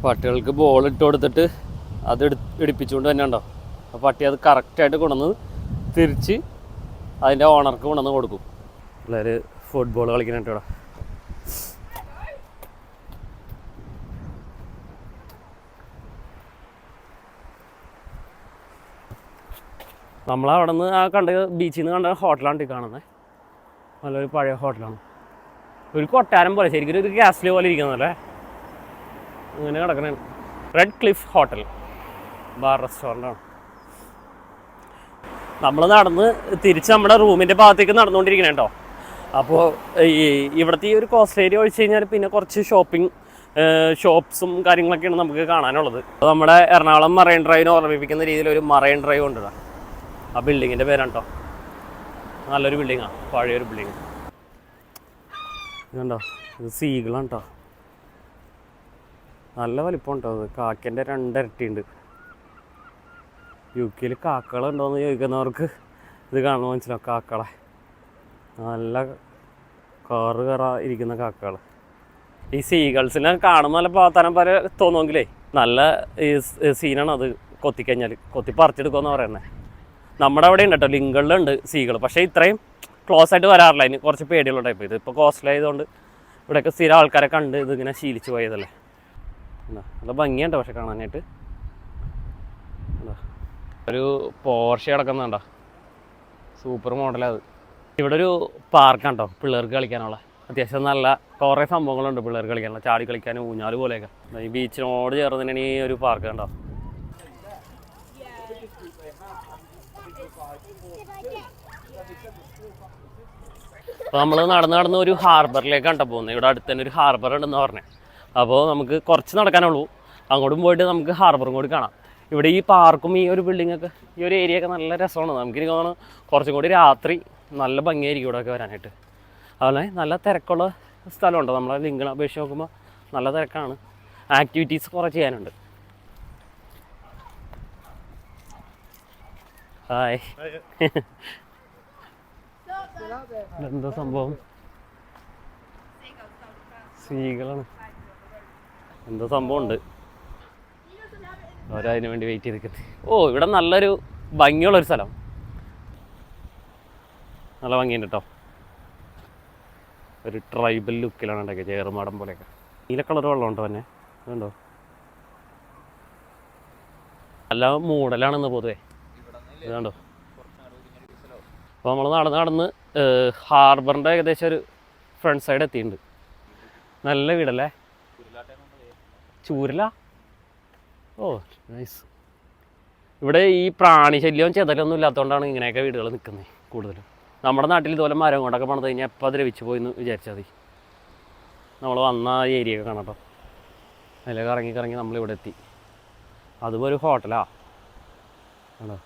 പട്ടികൾക്ക് ബോൾ ഇട്ട് കൊടുത്തിട്ട് അത് ഇടിപ്പിച്ചുകൊണ്ട് തന്നെ ഉണ്ടോ. അപ്പോൾ പട്ടി അത് കറക്റ്റായിട്ട് കൊണ്ടുവന്ന് തിരിച്ച് അതിൻ്റെ ഓണർക്ക് കൊണ്ടുവന്ന് കൊടുക്കും. പിള്ളേർ ഫുട്ബോൾ കളിക്കാനായിട്ട് ഇവിടെ. നമ്മളവിടെ നിന്ന് ആ ബീച്ചിൽ നിന്ന് കണ്ട ഹോട്ടലാണ് ഈ കാണുന്നത്. നല്ലൊരു പഴയ ഹോട്ടലാണ്. ഒരു കൊട്ടാരം പോലെ, ശരിക്കും ഒരു ഗ്യാസിൽ പോലെ ഇരിക്കുന്നല്ലേ, അങ്ങനെ കിടക്കണേ. റെഡ് ക്ലിഫ് ഹോട്ടൽ ബാർ റെസ്റ്റോറൻ്റാണ്. നമ്മൾ നടന്ന് തിരിച്ച് നമ്മുടെ റൂമിൻ്റെ ഭാഗത്തേക്ക് നടന്നുകൊണ്ടിരിക്കണേ കേട്ടോ. അപ്പോൾ ഇവിടുത്തെ ഈ ഒരു കോസ്റ്റ് ഏരിയ ഒഴിച്ച് കഴിഞ്ഞാൽ പിന്നെ കുറച്ച് ഷോപ്സും കാര്യങ്ങളൊക്കെയാണ് നമുക്ക് കാണാനുള്ളത്. അപ്പോൾ നമ്മുടെ എറണാകുളം മറൈൻ ഡ്രൈവിനെ ഓർമ്മിപ്പിക്കുന്ന രീതിയിൽ ഒരു മറൈൻ ഡ്രൈവ് ഉണ്ട്. ആ ബിൽഡിങ്ങിൻ്റെ പേരാണ് കേട്ടോ. നല്ലൊരു ബിൽഡിങ്ങാണ്, പഴയൊരു ബിൽഡിങ്. ഇതുണ്ടോ, ഇത് സീകളാണ് കേട്ടോ. നല്ല വലിപ്പം ഉണ്ടോ. അത് കാക്കേൻ്റെ 2 ഇരട്ടിയുണ്ട്. UK കാക്കകളുണ്ടോയെന്ന് ചോദിക്കുന്നവർക്ക് ഇത് കാണുമ്പോൾ മനസ്സിലാവും. കാക്കകളെ നല്ല ഇരിക്കുന്ന കാക്കകൾ. ഈ സീഗൾസിനെ കാണുമ്പോൾ നല്ല പാത്താനം പോലെ തോന്നുമെങ്കിലേ നല്ല സീനാണ് അത്. കൊത്തിക്കഴിഞ്ഞാൽ കൊത്തി പറിച്ചെടുക്കുമെന്ന് പറയുന്നത്. നമ്മുടെ അവിടെ ഉണ്ട് കേട്ടോ, ലിങ്കളിലുണ്ട് സീകൾ. പക്ഷേ ഇത്രയും ക്ലോസ് ആയിട്ട് വരാറില്ല. അതിന് കുറച്ച് പേടിയുള്ള ടൈപ്പ്. ഇത് ഇപ്പോൾ കോസ്റ്റ്ലി ആയതുകൊണ്ട് ഇവിടെയൊക്കെ സ്ഥിരം ആൾക്കാരെ കണ്ട് ഇതിങ്ങനെ ശീലിച്ച് പോയതല്ലേ. നല്ല ഭംഗിയുണ്ട് പക്ഷെ കാണാനായിട്ട്. ഒരു പോർഷെ കിടക്കുന്നുണ്ടോ, സൂപ്പർ മോഡലാണ് അത്. ഇവിടെ ഒരു പാർക്കാണ് കേട്ടോ പിള്ളേർക്ക് കളിക്കാനുള്ള. അത്യാവശ്യം നല്ല കുറേ സംഭവങ്ങളുണ്ട് പിള്ളേർ കളിക്കാനുള്ള, ചാടി കളിക്കാനും ഊഞ്ഞാൽ പോലെയൊക്കെ. ഈ ബീച്ചിനോട് ചേർന്ന് തന്നെയാണ് ഈ ഒരു പാർക്ക് കണ്ടോ. അപ്പോൾ നമ്മൾ നടന്ന് ഒരു ഹാർബറിലേക്കാണ് കേട്ടോ പോകുന്നത്. ഇവിടെ അടുത്ത് തന്നെ ഒരു ഹാർബർ ഉണ്ടെന്ന് പറഞ്ഞത്. അപ്പോൾ നമുക്ക് കുറച്ച് നടക്കാനുള്ളൂ, അങ്ങോട്ടും പോയിട്ട് നമുക്ക് ഹാർബറും കൂടി കാണാം. ഇവിടെ ഈ പാർക്കും ഈ ഒരു ബിൽഡിങ്ങൊക്കെ ഈ ഒരു ഏരിയ ഒക്കെ നല്ല രസമാണ്. നമുക്കിനി തോന്നുന്നു കുറച്ചും കൂടി രാത്രി നല്ല ഭംഗിയായിരിക്കും ഇവിടെയൊക്കെ വരാനായിട്ട്. അതുപോലെ നല്ല തിരക്കുള്ള സ്ഥലമുണ്ട്. നമ്മളെ ലിങ്കിനെ അപേക്ഷിച്ച് നോക്കുമ്പോൾ നല്ല തിരക്കാണ്. ആക്ടിവിറ്റീസ് കുറേ ചെയ്യാനുണ്ട്. ഹായ്. എന്താ സംഭവം? സീകളാണ്. എന്തോ സംഭവം ഉണ്ട്, അവരതിന് വേണ്ടി വെയിറ്റ് ചെയ്തിരിക്കുന്നത്. ഓ, ഇവിടെ നല്ലൊരു ഭംഗിയുള്ളൊരു സ്ഥലം, നല്ല ഭംഗിയുണ്ട് കേട്ടോ. ഒരു ട്രൈബൽ ലുക്കിലാണ് ഉണ്ടാക്കിയത്, ചേറുമാടം പോലെയൊക്കെ. നീല കളർ വെള്ളമുണ്ടോ തന്നെ, അതുണ്ടോ? നല്ല മൂടലാണെന്ന് പൊതുവേ, ഇതുണ്ടോ. അപ്പോൾ നമ്മൾ നടന്ന് ഹാർബറിൻ്റെ ഏകദേശം ഒരു ഫ്രണ്ട് സൈഡ് എത്തിയിട്ടുണ്ട്. നല്ല വീടല്ലേ, ചൂരല. ഓ നൈസ്. ഇവിടെ ഈ പ്രാണി ശല്യവും ചെതലൊന്നും ഇല്ലാത്തതുകൊണ്ടാണ് ഇങ്ങനെയൊക്കെ വീടുകൾ നിൽക്കുന്നത് കൂടുതലും. നമ്മുടെ നാട്ടിൽ ഇതുപോലെ മരം കൊണ്ടൊക്കെ പണിത് കഴിഞ്ഞാൽ എപ്പോൾ അത് ലഭിച്ചു പോയി എന്ന് വിചാരിച്ചാൽ മതി. നമ്മൾ വന്ന ഏരിയ ഒക്കെ കാണട്ടോ, അതിലൊക്കെ കറങ്ങി നമ്മളിവിടെ എത്തി. അതും ഒരു ഹോട്ടലാ ആണോ.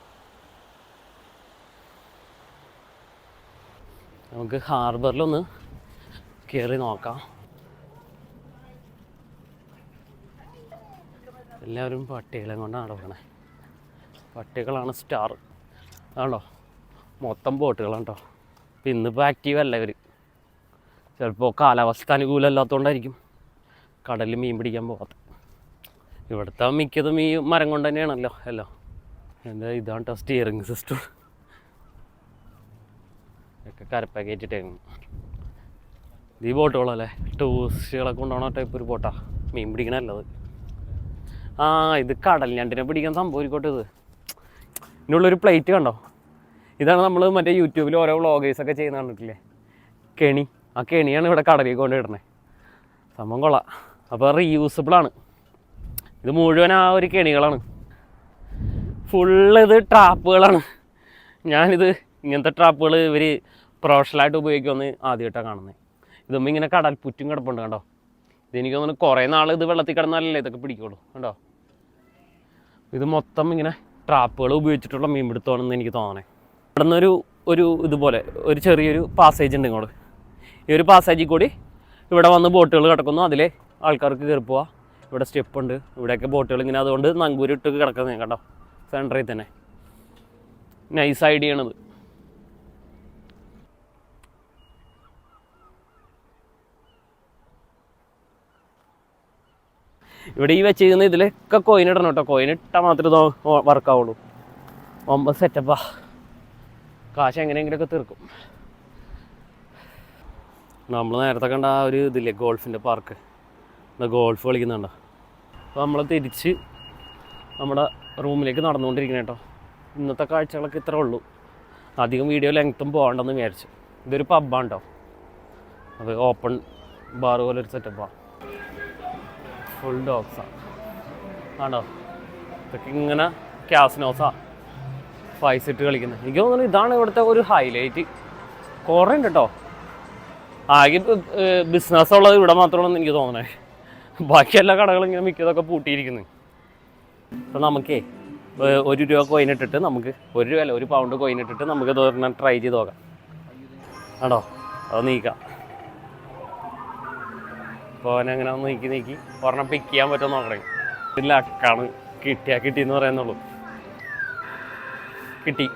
നമുക്ക് ഹാർബറിലൊന്ന് കയറി നോക്കാം. എല്ലാവരും പട്ടികളെ കൊണ്ടാണ് നടക്കണേ. പട്ടികളാണ് സ്റ്റാർ. ആണോ, മൊത്തം ബോട്ടുകളാണ് കേട്ടോ. അപ്പം ഇന്നിപ്പോൾ ആക്റ്റീവ് അല്ല ഇവർ. ചിലപ്പോൾ കാലാവസ്ഥ അനുകൂലമല്ലാത്തതുകൊണ്ടായിരിക്കും കടലിൽ മീൻ പിടിക്കാൻ പോകാത്തത്. ഇവിടുത്തെ മിക്കതും ഈ മരം കൊണ്ട് തന്നെയാണല്ലോ എല്ലാം. എന്താ ഇതാണ് കേട്ടോ സ്റ്റിയറിങ് സിസ്റ്റം ഒക്കെ കരപ്പാക്കേറ്റിട്ടേക്കും. ഈ ബോട്ടുകളല്ലേ ടൂറിസ്റ്റുകളെ കൊണ്ടുപോകണ ടൈപ്പ് ഒരു ബോട്ടാ, മീൻ പിടിക്കണല്ലത്. ആ, ഇത് കടൽ ഞണ്ടിനെ പിടിക്കാൻ സംഭവിക്കോട്ടെ. ഇത് ഇതിനുള്ളൊരു പ്ലേറ്റ് കണ്ടോ, ഇതാണ് നമ്മൾ മറ്റേ യൂട്യൂബിൽ ഓരോ വ്ളോഗേഴ്സൊക്കെ ചെയ്യുന്ന കണ്ടിട്ടില്ലേ, കെണി. ആ കെണിയാണ് ഇവിടെ കടലിൽ കൊണ്ട് ഇടണേ. സംഭവം കൊള്ളാം. അപ്പോൾ റീയൂസബിളാണ് ഇത് മുഴുവൻ. ആ ഒരു കെണികളാണ് ഫുള്ള്. ഇത് ട്രാപ്പുകളാണ്. ഞാനിത് ഇങ്ങനത്തെ ട്രാപ്പുകൾ ഇവർ പ്രൊഫഷണലായിട്ട് ഉപയോഗിക്കുമെന്ന് ആദ്യമായിട്ടാണ് കാണുന്നത്. ഇതുമ്പോൾ ഇങ്ങനെ കടൽ പുറ്റും കിടപ്പുണ്ട് കണ്ടോ. ഇതെനിക്ക് തോന്നുന്നു കുറേ നാൾ ഇത് വെള്ളത്തിൽ കിടന്നാലല്ലേ ഇതൊക്കെ പിടിക്കുള്ളൂ കണ്ടോ. ഇത് മൊത്തം ഇങ്ങനെ ട്രാപ്പുകൾ ഉപയോഗിച്ചിട്ടുള്ള മീൻ പിടുത്തമാണെന്ന് എനിക്ക് തോന്നണേ. ഇവിടെ നിന്നൊരു ഇതുപോലെ ഒരു ചെറിയൊരു പാസേജ് ഉണ്ട് ഇങ്ങോട്ട്. ഈ ഒരു പാസേജിൽ കൂടി ഇവിടെ വന്ന് ബോട്ടുകൾ കിടക്കുന്നു, അതിലെ ആൾക്കാർക്ക് കയറി പോവാം. ഇവിടെ സ്റ്റെപ്പ് ഉണ്ട്, ഇവിടെയൊക്കെ ബോട്ടുകൾ ഇങ്ങനെ അതുകൊണ്ട് നങ്കൂരിട്ട് കിടക്കുന്നത് കണ്ടോ, സെൻറ്ററിൽ തന്നെ. നൈസ് ഐഡിയ ആണിത്. ഇവിടെ ഈ വെച്ചിരിക്കുന്ന ഇതിലൊക്കെ കോയിൻ ഇടണം കേട്ടോ. കോയിൻ ഇട്ടാൽ മാത്രമേ വർക്കാവുള്ളൂ. ഒമ്പത് സെറ്റപ്പാ. കാശ് എങ്ങനെയെങ്കിലുമൊക്കെ തീർക്കും. നമ്മൾ നേരത്തെ കണ്ട ആ ഒരു ഇതില്ലേ ഗോൾഫിൻ്റെ പാർക്ക്, ഗോൾഫ് കളിക്കുന്നുണ്ടോ. അപ്പോൾ നമ്മൾ തിരിച്ച് നമ്മുടെ റൂമിലേക്ക് നടന്നുകൊണ്ടിരിക്കണം കേട്ടോ. ഇന്നത്തെ കാഴ്ചകളൊക്കെ ഇത്രേ ഉള്ളൂ. അധികം വീഡിയോ ലെങ്ത്തും പോകണ്ടെന്ന് വിചാരിച്ചു. ഇതൊരു പബ്ബാണ് കേട്ടോ. അത് ഓപ്പൺ ബാർ പോലെ ഒരു സെറ്റപ്പാണ്. ഫുൾ ഡോഗ്സാണ് ആണോ. ഇതൊക്കെ ഇങ്ങനെ ക്യാസിനോസാ പൈസ ഇട്ട് കളിക്കുന്നത്. എനിക്ക് തോന്നുന്നു ഇതാണ് ഇവിടുത്തെ ഒരു ഹൈലൈറ്റ്. കുറേ ഉണ്ട് കേട്ടോ. ആകെ ബിസിനസ് ഉള്ളത് ഇവിടെ മാത്രമാണെന്ന് എനിക്ക് തോന്നണേ. ബാക്കി എല്ലാ കടകളും ഇങ്ങനെ മിക്കതൊക്കെ പൂട്ടിയിരിക്കുന്നു. അപ്പം നമുക്കേ 1 രൂപ കോയിൻ ഇട്ടിട്ട് നമുക്ക് 1 രൂപ അല്ല 1 പൗണ്ട് കോയിൻ ഇട്ടിട്ട് നമുക്ക് ഇതൊരെണ്ണം ട്രൈ ചെയ്ത് നോക്കാം ആണോ. അത് നീക്കാം. അപ്പോൾ അവനങ്ങനെ നീക്കി ഒരെണ്ണം പിക്ക് ചെയ്യാൻ പറ്റുമെന്ന് നോക്കണേ. ഇതിൽ അക്കാണ് കിട്ടിയെന്ന് പറയുന്നുള്ളൂ. കിട്ടി.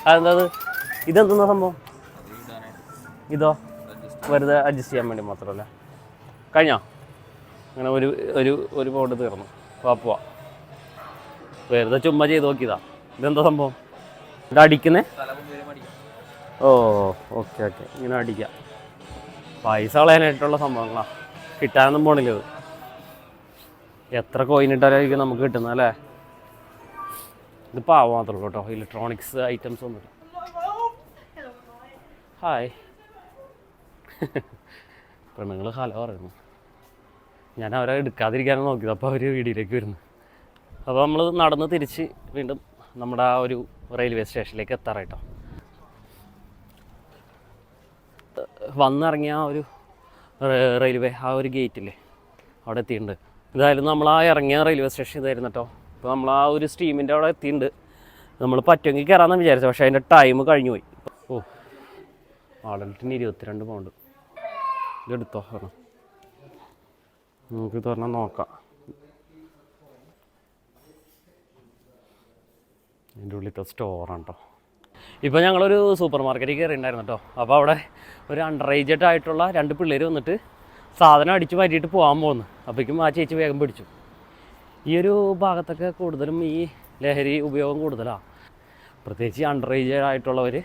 അതെന്താ ഇതെന്താ സംഭവം? ഇതോ വെറുതെ അഡ്ജസ്റ്റ് ചെയ്യാൻ വേണ്ടി മാത്രമല്ല. കഴിഞ്ഞോ? അങ്ങനെ ഒരു പൗണ്ട് തീർന്നു. പോവാ വെറുതെ ചുമ്മാ ചെയ്ത് നോക്കിയതാ. ഇതെന്താ സംഭവം? ഇത് അടിക്കുന്നേ? ഓ ഓക്കെ ഇങ്ങനെ അടിക്കാം. പൈസ കളയാനായിട്ടുള്ള സംഭവങ്ങളാ. കിട്ടാനൊന്നും പോണില്ല ഇത്. എത്ര കോയിൻ ഇട്ടാലായിരിക്കും നമുക്ക് കിട്ടുന്നത് അല്ലേ. ഇത് പാവം മാത്രമേ ഉള്ളൂ കേട്ടോ. ഇലക്ട്രോണിക്സ് ഐറ്റംസ് ഒന്നുമില്ല. ഹായ്. പെണ്ണുങ്ങൾ ഹലോ പറയുന്നു. ഞാൻ അവരെ എടുക്കാതിരിക്കാനാണ് നോക്കിയത്, അപ്പോൾ അവർ വീഡിയോയിലേക്ക് വരുന്നു. അപ്പോൾ നമ്മൾ നടന്ന് തിരിച്ച് വീണ്ടും നമ്മുടെ ആ ഒരു റെയിൽവേ സ്റ്റേഷനിലേക്ക് എത്താറായിട്ടോ. വന്നിറങ്ങിയ ആ ഒരു റെയിൽവേ ആ ഒരു ഗേറ്റില്ലേ അവിടെ എത്തിയിട്ടുണ്ട്. ഇതായാലും നമ്മൾ ആ ഇറങ്ങിയ റെയിൽവേ സ്റ്റേഷൻ ഇതായിരുന്നു കേട്ടോ. അപ്പോൾ നമ്മൾ ആ ഒരു സ്റ്റീമിൻ്റെ അവിടെ എത്തിയിട്ടുണ്ട്. നമ്മൾ പറ്റുമെങ്കിൽ കയറാമെന്ന് വിചാരിച്ചു, പക്ഷേ അതിൻ്റെ ടൈം കഴിഞ്ഞു പോയി. ഓ, ആടൽറ്റിന് 22 പൗണ്ട്. ഇതെടുത്തോ പറഞ്ഞോ, നമുക്ക് തുറന്നാൽ നോക്കാം. അതിൻ്റെ ഉള്ളിലത്തെ സ്റ്റോറാണ് കേട്ടോ. ഇപ്പോൾ ഞങ്ങളൊരു സൂപ്പർ മാർക്കറ്റിൽ കയറിയിട്ടുണ്ടായിരുന്നു കേട്ടോ. അപ്പോൾ അവിടെ ഒരു അണ്ടർ ഏജഡ് ആയിട്ടുള്ള 2 പിള്ളേർ വന്നിട്ട് സാധനം അടിച്ച് മാറ്റിയിട്ട് പോകാൻ പോകുന്നു. അപ്പോഴേക്കും ആ ചേച്ചി വേഗം പിടിച്ചു. ഈ ഒരു ഭാഗത്തൊക്കെ കൂടുതലും ഈ ലഹരി ഉപയോഗം കൂടുതലാണ്. പ്രത്യേകിച്ച് അണ്ടർ ഏജഡ് ആയിട്ടുള്ളവർ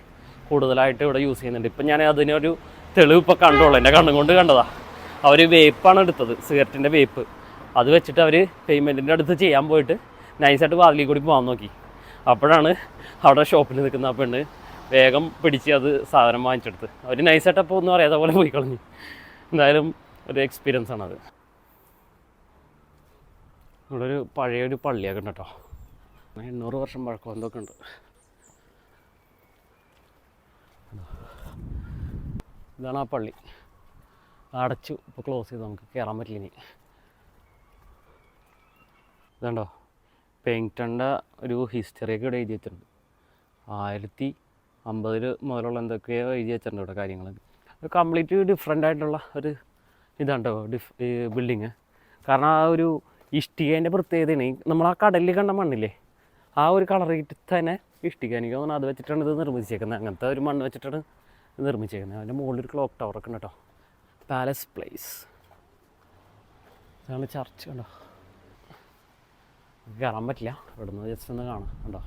കൂടുതലായിട്ട് ഇവിടെ യൂസ് ചെയ്യുന്നുണ്ട്. ഇപ്പം ഞാൻ അതിനൊരു തെളിവ് ഇപ്പോൾ കണ്ടോളൂ, എൻ്റെ കണ്ണും കൊണ്ട് കണ്ടതാണ്. അവർ വേപ്പാണ് എടുത്തത്, സിഗരറ്റിൻ്റെ വേപ്പ്. അത് വെച്ചിട്ട് അവർ പേയ്മെൻറ്റിൻ്റെ അടുത്ത് ചെയ്യാൻ പോയിട്ട് നൈസായിട്ട് വാതിലിൽ കൂടി പോകാൻ നോക്കി. അപ്പോഴാണ് അവിടെ ഷോപ്പിൽ നിൽക്കുന്ന ആ പെണ്ണ് വേഗം പിടിച്ച് അത് സാധനം വാങ്ങിച്ചെടുത്ത്. അവർ നൈസായിട്ട് അപ്പോൾ ഒന്നും അറിയാതെ പോലെ പോയി കളഞ്ഞു. എന്തായാലും ഒരു എക്സ്പീരിയൻസ് ആണത്. ഇവിടെ ഒരു പഴയൊരു പള്ളിയൊക്കെ ഉണ്ട് കേട്ടോ. 800 വർഷം പഴക്കം എന്തൊക്കെ ഉണ്ട്. ഇതാണ് ആ പള്ളി. അടച്ചു, ഇപ്പോൾ ക്ലോസ് ചെയ്തു, നമുക്ക് കയറാൻ പറ്റില്ല ഇനി. ഇതുണ്ടോ പെയിൻറ്ററിൻ്റെ ഒരു ഹിസ്റ്ററിയൊക്കെ ഇവിടെ എഴുതി വെച്ചിട്ടുണ്ട്. 1050 മുതലുള്ള എന്തൊക്കെയോ എഴുതി വെച്ചിട്ടുണ്ട് ഇവിടെ കാര്യങ്ങൾ. കംപ്ലീറ്റ് ഡിഫറെൻ്റ് ആയിട്ടുള്ള ഒരു ഇതാണ് കേട്ടോ ബിൽഡിങ്. കാരണം ആ ഒരു ഇഷ്ടികേൻ്റെ പ്രത്യേകതയാണ്. നമ്മൾ ആ കടലിൽ കണ്ട മണ്ണില്ലേ, ആ ഒരു കളറിട്ട് തന്നെ ഇഷ്ടിക. എനിക്ക് തോന്നുന്നു അത് വെച്ചിട്ടാണ് ഇത് നിർമ്മിച്ചേക്കുന്നത്. അങ്ങനത്തെ ഒരു മണ്ണ് വെച്ചിട്ടാണ് നിർമ്മിച്ചേക്കുന്നത്. അതിൻ്റെ മുകളിൽ ഒരു ക്ലോക്ക് ടവറൊക്കെ ഉണ്ട് കേട്ടോ. Palace place. ഇതാണ് ചർച്ച് കണ്ടോ. കയറാൻ പറ്റില്ല, ഇവിടെ നിന്ന് ജസ്റ്റ് ഒന്ന് കാണാം കണ്ടോ.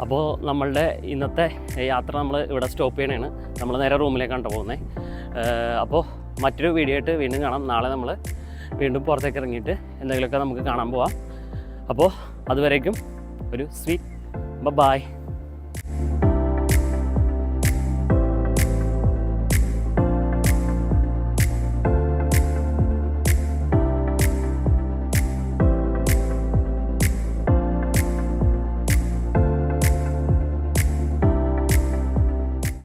അപ്പോൾ നമ്മളുടെ ഇന്നത്തെ യാത്ര നമ്മൾ ഇവിടെ സ്റ്റോപ്പ് ചെയ്യണതാണ്. നമ്മൾ നേരെ റൂമിലേക്കാണ് പോകുന്നത്. അപ്പോൾ മറ്റൊരു വീഡിയോ ആയിട്ട് വീണ്ടും കാണാം. നാളെ നമ്മൾ വീണ്ടും പുറത്തേക്ക് ഇറങ്ങിയിട്ട് എന്തെങ്കിലുമൊക്കെ നമുക്ക് കാണാൻ പോവാം. അപ്പോൾ അതുവരേക്കും ഒരു സ്വീറ്റ് ബൈ.